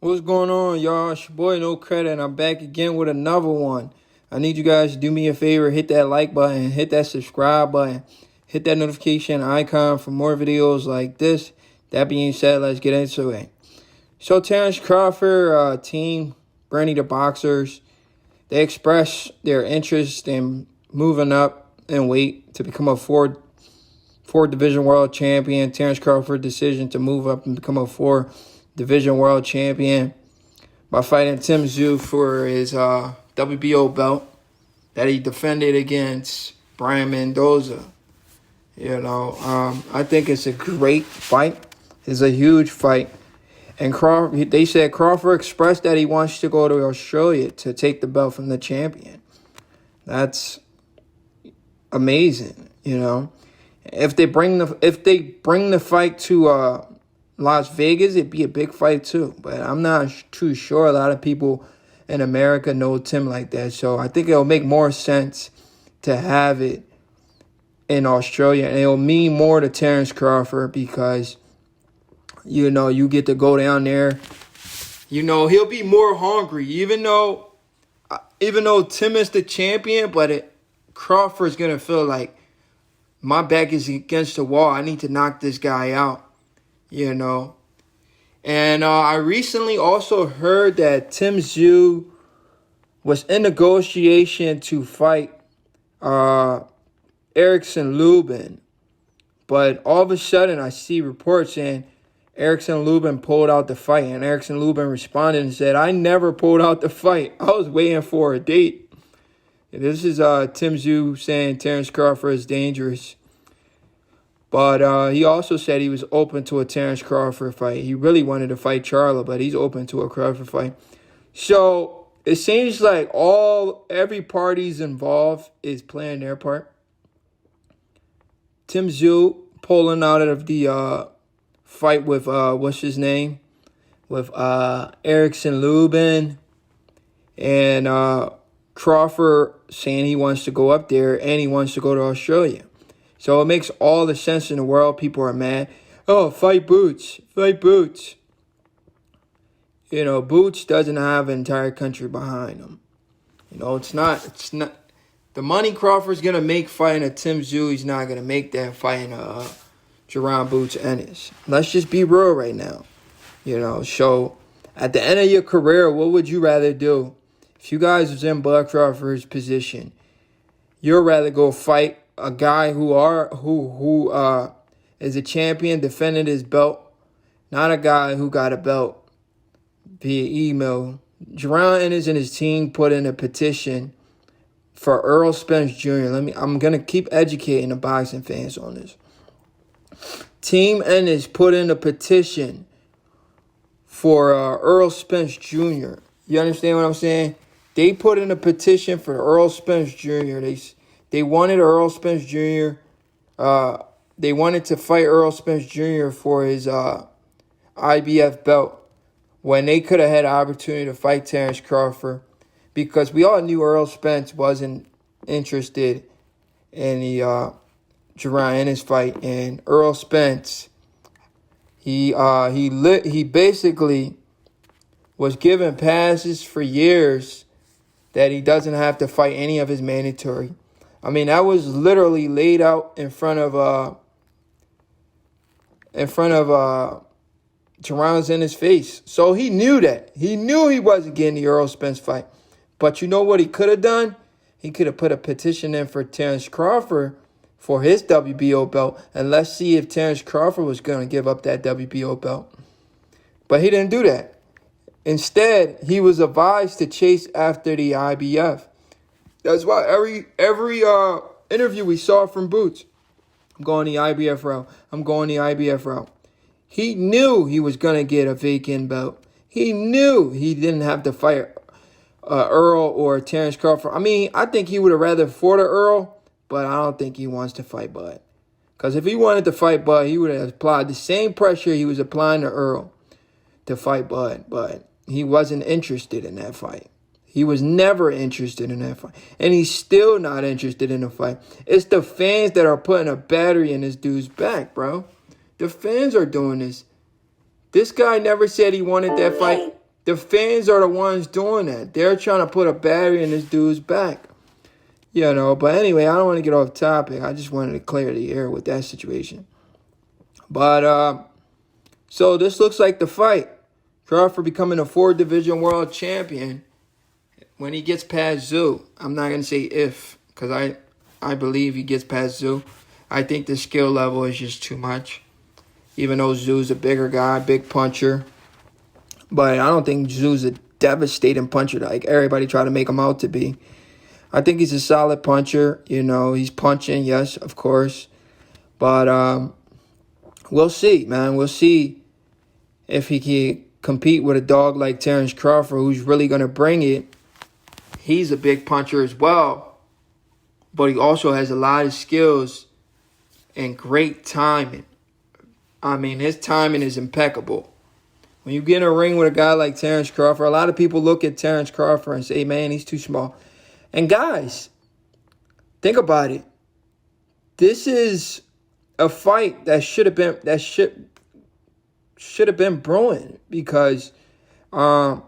What's going on, y'all? It's your boy No Credit, and I'm back again with another one. I need you guys to do me a favor, hit that like button, hit that subscribe button, hit that notification icon for more videos like this. That being said, let's get into it. So Terence Crawford, team, Bernie the Boxers, they expressed their interest in moving up in weight to become a four division world champion. Terence Crawford decision to move up and become a division world champion by fighting Tim Tsyzu for his WBO belt that he defended against Brian Mendoza. I think it's a great fight. It's a huge fight. And they said Crawford expressed that he wants to go to Australia to take the belt from the champion. That's amazing, If they bring the fight to Las Vegas, it'd be a big fight too. But I'm not too sure a lot of people in America know Tim like that. So I think it'll make more sense to have it in Australia. And it'll mean more to Terence Crawford because, you get to go down there. He'll be more hungry. Even though Tim is the champion, but Crawford's going to feel like my back is against the wall. I need to knock this guy out. And I recently also heard that Tim Tsyzu was in negotiation to fight Erickson Lubin. But all of a sudden, I see reports saying Erickson Lubin pulled out the fight. And Erickson Lubin responded and said, I never pulled out the fight. I was waiting for a date. And this is Tim Tsyzu saying Terence Crawford is dangerous. But he also said he was open to a Terence Crawford fight. He really wanted to fight Charlo, but he's open to a Crawford fight. So it seems like every party's involved is playing their part. Tim Tsyzu pulling out of the fight with with Erickson Lubin, and Crawford saying he wants to go up there and he wants to go to Australia. So it makes all the sense in the world. People are mad. Oh, fight Boots. Fight Boots. Boots doesn't have an entire country behind him. It's not. The money Crawford's going to make fighting a Tim Tsyzu, he's not going to make that fighting Jerron Boots Ennis. Let's just be real right now. So at the end of your career, what would you rather do? If you guys was in Bud Crawford's position, you'd rather go fight a guy who is a champion, defended his belt, not a guy who got a belt via email. Jerron Ennis and his team put in a petition for Earl Spence Jr. I'm gonna keep educating the boxing fans on this. Team Ennis put in a petition for Earl Spence Jr. You understand what I'm saying? They put in a petition for Earl Spence Jr. They wanted Earl Spence Jr. They wanted to fight Earl Spence Jr. for his IBF belt when they could have had an opportunity to fight Terence Crawford, because we all knew Earl Spence wasn't interested in the Jerron Ennis fight. And Earl Spence, he basically was given passes for years that he doesn't have to fight any of his mandatory. I mean, that was literally laid out in front of Jerron's in his face. So he knew that. He knew he wasn't getting the Earl Spence fight. But you know what he could have done? He could have put a petition in for Terence Crawford for his WBO belt. And let's see if Terence Crawford was going to give up that WBO belt. But he didn't do that. Instead, he was advised to chase after the IBF. That's why every interview we saw from Boots, I'm going the IBF route. I'm going the IBF route. He knew he was going to get a vacant belt. He knew he didn't have to fight Earl or Terence Crawford. I mean, I think he would have rather fought Earl, but I don't think he wants to fight Bud. Because if he wanted to fight Bud, he would have applied the same pressure he was applying to Earl to fight Bud. But he wasn't interested in that fight. He was never interested in that fight. And he's still not interested in the fight. It's the fans that are putting a battery in this dude's back, bro. The fans are doing this. This guy never said he wanted that fight. The fans are the ones doing that. They're trying to put a battery in this dude's back. But anyway, I don't want to get off topic. I just wanted to clear the air with that situation. But, so this looks like the fight. Crawford becoming a 4-division world champion when he gets past Tszyu. I'm not going to say if, because I believe he gets past Tszyu. I think the skill level is just too much. Even though Tszyu's a bigger guy, big puncher. But I don't think Tszyu's a devastating puncher like everybody try to make him out to be. I think he's a solid puncher. He's punching, yes, of course. But we'll see, man. We'll see if he can compete with a dog like Terence Crawford, who's really going to bring it. He's a big puncher as well. But he also has a lot of skills and great timing. I mean, his timing is impeccable. When you get in a ring with a guy like Terence Crawford, a lot of people look at Terence Crawford and say, man, he's too small. And guys, think about it. This is a fight that should have been brewing because, damn,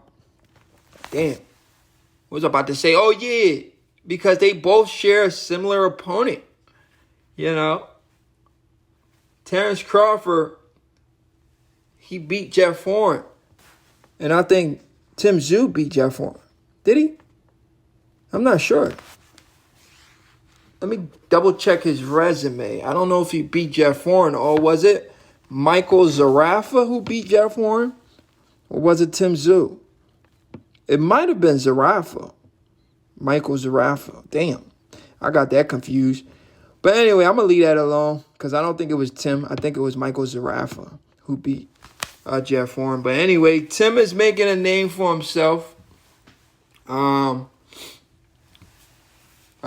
was I about to say? Oh yeah, because they both share a similar opponent. Terence Crawford, he beat Jeff Horn. And I think Tim Tsyzu beat Jeff Horn. Did he? I'm not sure. Let me double check his resume. I don't know if he beat Jeff Horn or was it Michael Zarafa who beat Jeff Horn? Or was it Tim Tsyzu? It might have been Zarafa. Michael Zarafa. Damn. I got that confused. But anyway, I'm going to leave that alone because I don't think it was Tim. I think it was Michael Zarafa who beat Jeff Horn. But anyway, Tim is making a name for himself. A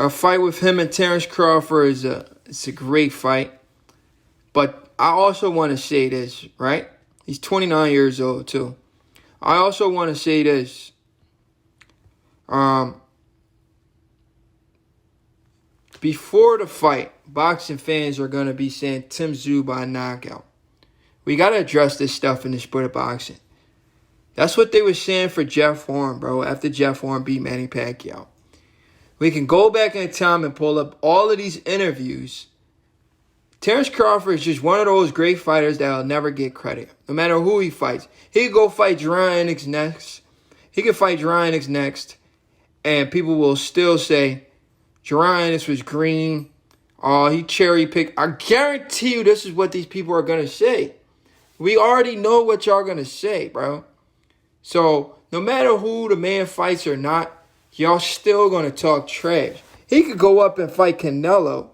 fight with him and Terence Crawford it's a great fight. But I also want to say this, right? He's 29 years old, too. I also want to say this. Before the fight, boxing fans are going to be saying Tim Tsyzu by knockout. We got to address this stuff in the sport of boxing. That's what they were saying for Jeff Horn, bro, after Jeff Horn beat Manny Pacquiao. We can go back in time and pull up all of these interviews. Terence Crawford is just one of those great fighters that will never get credit, no matter who he fights. He could go fight Jerron Ennis next. And people will still say, Jerron Ennis was green. Oh, he cherry-picked. I guarantee you this is what these people are going to say. We already know what y'all going to say, bro. So, no matter who the man fights or not, y'all still going to talk trash. He could go up and fight Canelo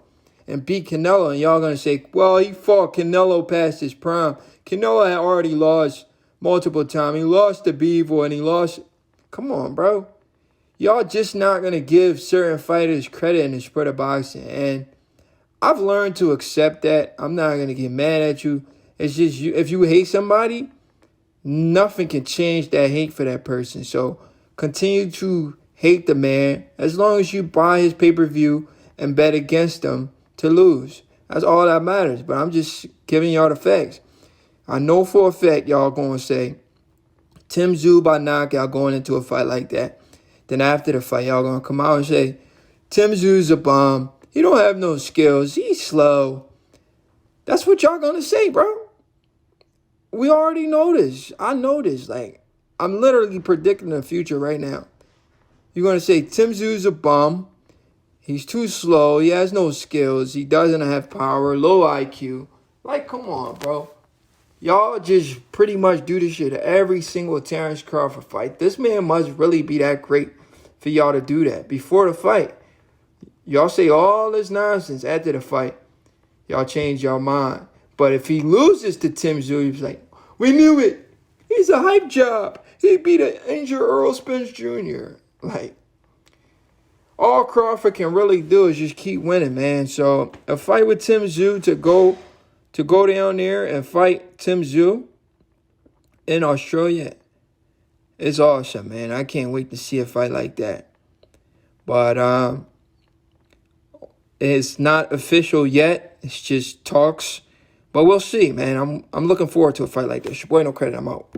and beat Canelo, and y'all going to say, well, he fought Canelo past his prime. Canelo had already lost multiple times. He lost to Bivol, and he lost. Come on, bro. Y'all just not going to give certain fighters credit in the sport of boxing. And I've learned to accept that. I'm not going to get mad at you. It's just you. If you hate somebody, nothing can change that hate for that person. So continue to hate the man as long as you buy his pay-per-view and bet against him to lose. That's all that matters. But I'm just giving y'all the facts. I know for a fact y'all going to say Tim Tsyzu by knockout going into a fight like that. Then after the fight, y'all going to come out and say, Tim Tsyzu's a bum. He don't have no skills. He's slow. That's what y'all going to say, bro. We already know this. I know this. Like, I'm literally predicting the future right now. You're going to say Tim Tsyzu's a bum. He's too slow. He has no skills. He doesn't have power. Low IQ. Like, come on, bro. Y'all just pretty much do this shit every single Terence Crawford fight. This man must really be that great for y'all to do that. Before the fight, y'all say all this nonsense. After the fight, y'all change your mind. But if he loses to Tim Tsyzu, he's like, we knew it. He's a hype job. He beat an injured Earl Spence Jr. Like, all Crawford can really do is just keep winning, man. So a fight with Tim Tsyzu to go down there and fight Tim Tsyzu in Australia, it's awesome, man. I can't wait to see a fight like that. But it's not official yet. It's just talks. But we'll see, man. I'm looking forward to a fight like this. Your boy No Credit, I'm out.